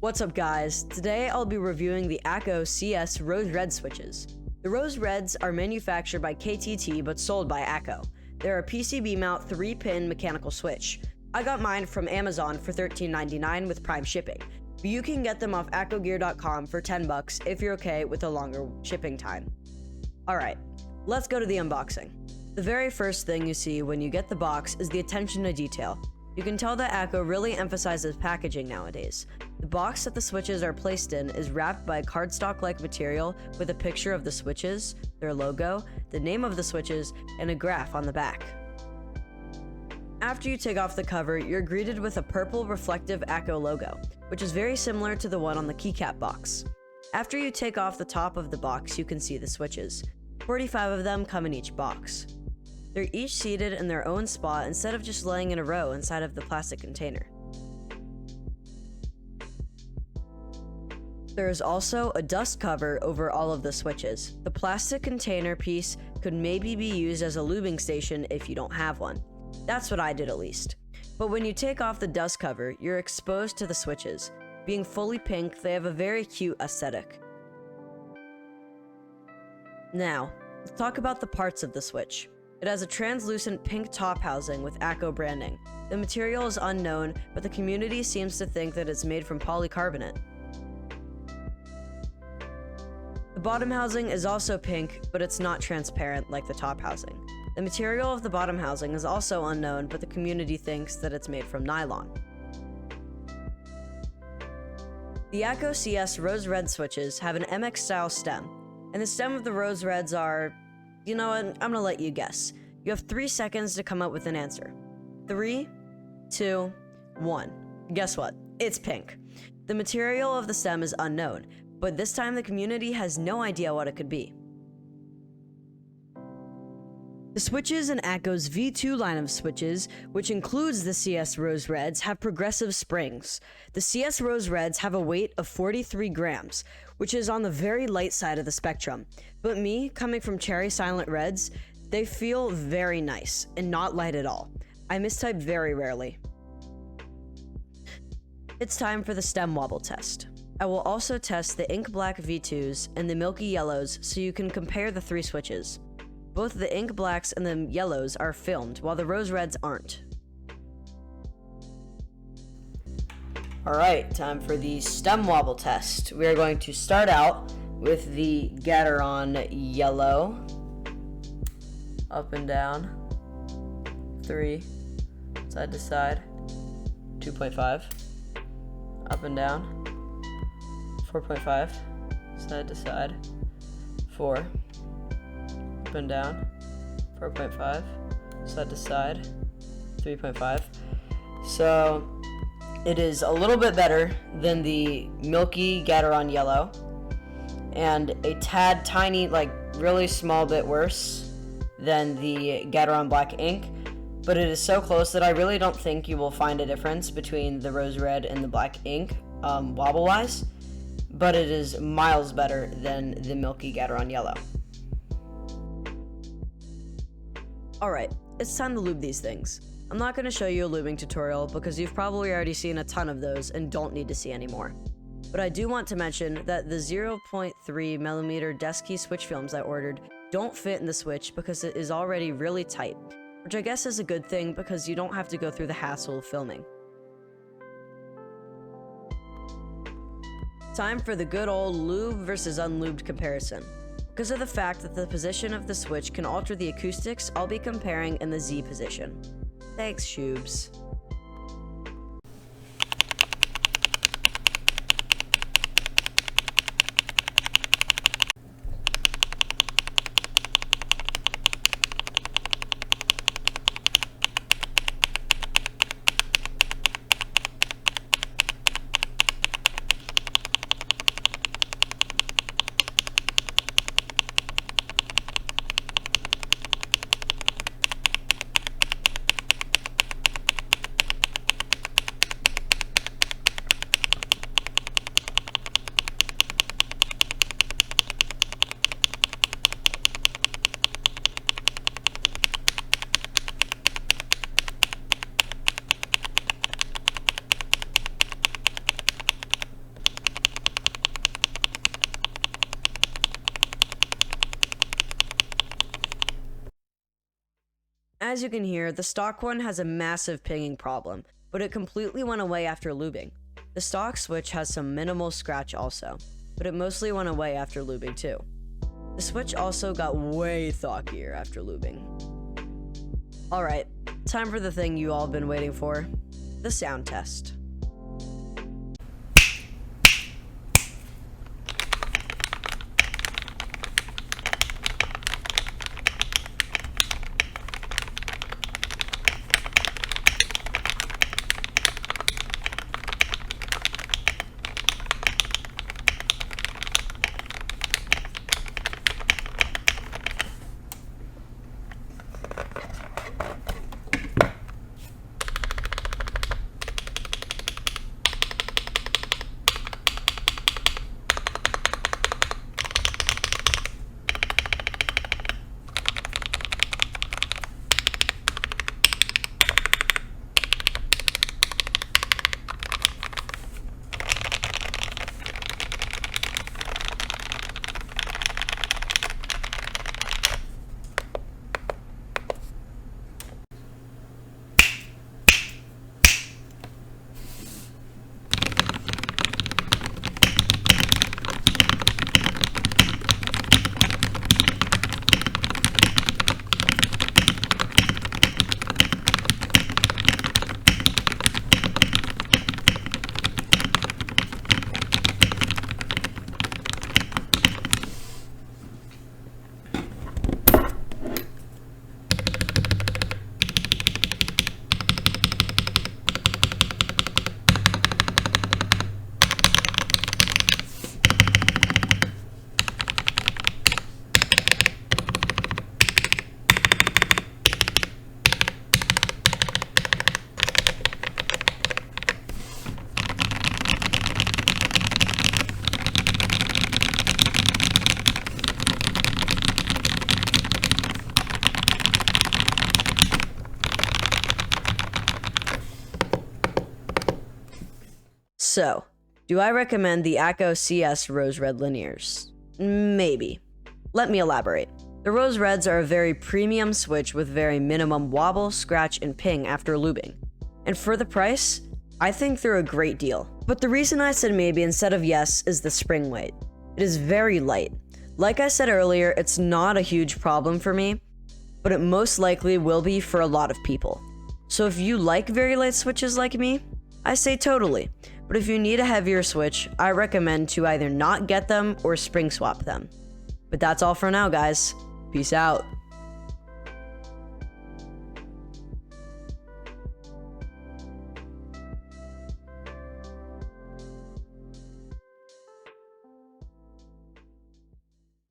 What's up guys? Today I'll be reviewing the Akko CS Rose Reds switches. The Rose Reds are manufactured by KTT but sold by Akko. They're a PCB mount 3-pin mechanical switch. I got mine from Amazon for $13.99 with Prime shipping, but you can get them off akkogear.com for $10 if you're okay with a longer shipping time. Alright, let's go to the unboxing. The very first thing you see when you get the box is the attention to detail. You can tell that Akko really emphasizes packaging nowadays. The box that the switches are placed in is wrapped by cardstock-like material with a picture of the switches, their logo, the name of the switches, and a graph on the back. After you take off the cover, you're greeted with a purple reflective Akko logo, which is very similar to the one on the keycap box. After you take off the top of the box, you can see the switches. 45 of them come in each box. They're each seated in their own spot instead of just laying in a row inside of the plastic container. There is also a dust cover over all of the switches. The plastic container piece could maybe be used as a lubing station if you don't have one. That's what I did at least. But when you take off the dust cover, you're exposed to the switches. Being fully pink, they have a very cute aesthetic. Now, let's talk about the parts of the switch. It has a translucent pink top housing with Akko branding. The material is unknown, but the community seems to think that it's made from polycarbonate. The bottom housing is also pink, but it's not transparent like the top housing. The material of the bottom housing is also unknown, but the community thinks that it's made from nylon. The Akko CS Rose Red switches have an MX style stem, and the stem of the Rose Reds are... You know what? I'm gonna let you guess. You have 3 seconds to come up with an answer. 3, 2, 1. Guess what? It's pink. The material of the stem is unknown, but this time the community has no idea what it could be. The switches in Akko's V2 line of switches, which includes the CS Rose Reds, have progressive springs. The CS Rose Reds have a weight of 43 grams, which is on the very light side of the spectrum. But me, coming from Cherry Silent Reds, they feel very nice and not light at all. I mistype very rarely. It's time for the stem wobble test. I will also test the ink black V2s and the milky yellows so you can compare the 3 switches. Both the ink blacks and the yellows are filmed, while the Rose Reds aren't. Alright, time for the stem wobble test. We are going to start out with the Gateron yellow. Up and down. 3. Side to side. 2.5. Up and down. 4.5. Side to side. 4. Up and down. 4.5. Side to side. 3.5. So it is a little bit better than the milky Gateron yellow, and a tad tiny, like really small bit worse than the Gateron black ink, but it is so close that I really don't think you will find a difference between the Rose Red and the black ink wobble wise, but it is miles better than the milky Gateron yellow. Alright, it's time to lube these things. I'm not going to show you a lubing tutorial because you've probably already seen a ton of those and don't need to see any more. But I do want to mention that the 0.3mm desk key switch films I ordered don't fit in the switch because it is already really tight, which I guess is a good thing because you don't have to go through the hassle of filming. Time for the good old lube versus unlubed comparison. Because of the fact that the position of the switch can alter the acoustics, I'll be comparing in the Z position. Thanks, Shoobs. As you can hear, the stock one has a massive pinging problem, but it completely went away after lubing. The stock switch has some minimal scratch also, but it mostly went away after lubing too. The switch also got way thockier after lubing. Alright, time for the thing you all have been waiting for, the sound test. So, do I recommend the Akko CS Rose Red linears? Maybe. Let me elaborate. The Rose Reds are a very premium switch with very minimum wobble, scratch, and ping after lubing. And for the price, I think they're a great deal. But the reason I said maybe instead of yes is the spring weight. It is very light. Like I said earlier, it's not a huge problem for me, but it most likely will be for a lot of people. So if you like very light switches like me, I say totally. But if you need a heavier switch, I recommend to either not get them or spring swap them. But that's all for now, guys. Peace out.